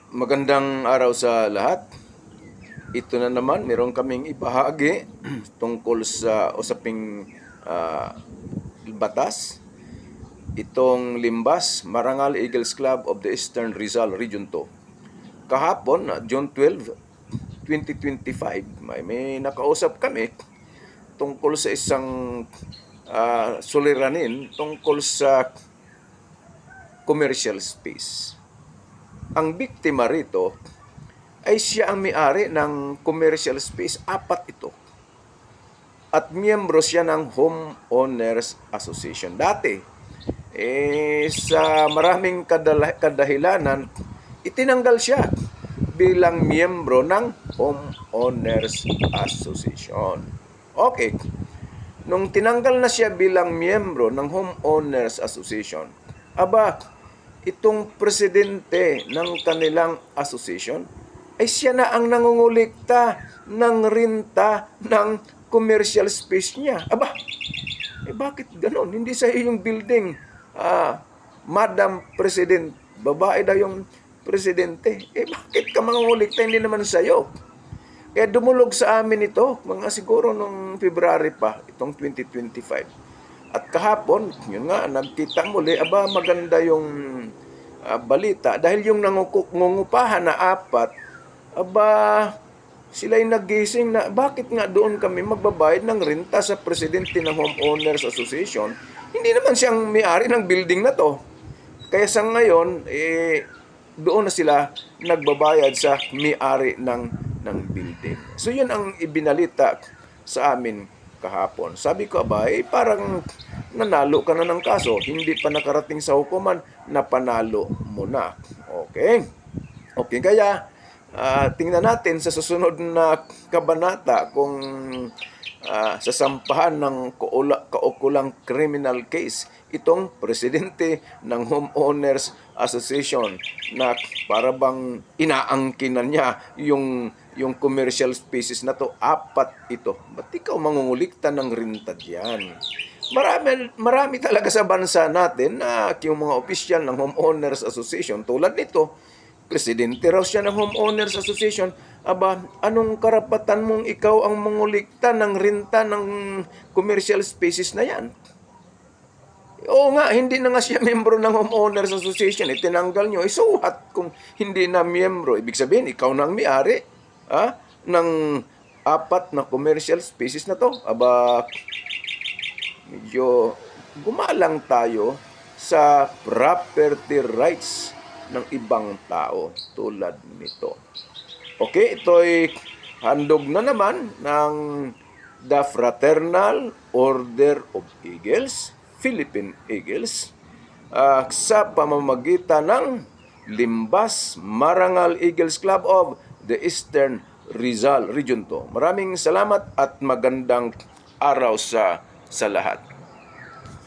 Magandang araw sa lahat. Ito na naman, meron kaming ibahagi tungkol sa usaping batas. Itong Limbas, Marangal Eagles Club of the Eastern Rizal Region 2. Kahapon, June 12, 2025, may nakausap kami tungkol sa isang suliranin tungkol sa commercial space. Ang biktima rito ay siya ang may-ari ng commercial space, 4 ito. At miyembro siya ng Homeowners Association. Dati, sa maraming kadahilanan, itinanggal siya bilang miyembro ng Homeowners Association. Okay, nung tinanggal na siya bilang miyembro ng Homeowners Association, itong presidente ng kanilang association ay siya na ang nangungulikta ng renta ng commercial space niya. Bakit ganon? Hindi sa iyong building, Madam President, babae daw yung presidente. Bakit ka mangungulikta? Hindi naman sa'yo. Kaya dumulog sa amin ito, mga siguro nung February pa, itong 2025. At kahapon, yun nga, nagkita muli, maganda yung balita. Dahil yung nangungupahan na 4, sila'y nagising na bakit nga doon kami magbabayad ng renta sa presidente ng Homeowners Association? Hindi naman siyang may-ari ng building na to. Kaya sa ngayon, doon na sila nagbabayad sa may-ari ng building. So yun ang ibinalita sa amin kahapon. Sabi ko, parang nanalo ka na ng kaso. Hindi pa nakarating sa hukuman, napanalo mo na. Okay, kaya tingnan natin sa susunod na kabanata kung sasampahan ng kaukulang criminal case itong presidente ng Homeowners Association na para bang inaangkinan niya yung commercial spaces na to. 4 ito. Ba't ikaw mangungulikta ng renta diyan? Marami talaga sa bansa natin na yung mga opisyal ng Homeowners Association tulad nito, presidente raw siya ng Homeowners Association. Anong karapatan mong ikaw ang mangulikta ng renta ng commercial spaces na yan? Oo nga, hindi na nga siya miyembro ng Homeowners Association. Tinanggal nyo. So what kung hindi na miyembro? Ibig sabihin, ikaw na ang may-ari ng 4 na commercial spaces na to. Medyo gumalang tayo sa property rights ng ibang tao tulad nito. Okay, ito'y handog na naman ng The Fraternal Order of Eagles, Philippine Eagles, sa pamamagitan ng Limbas Marangal Eagles Club of the Eastern Rizal Region 2. Maraming salamat at magandang araw sa lahat.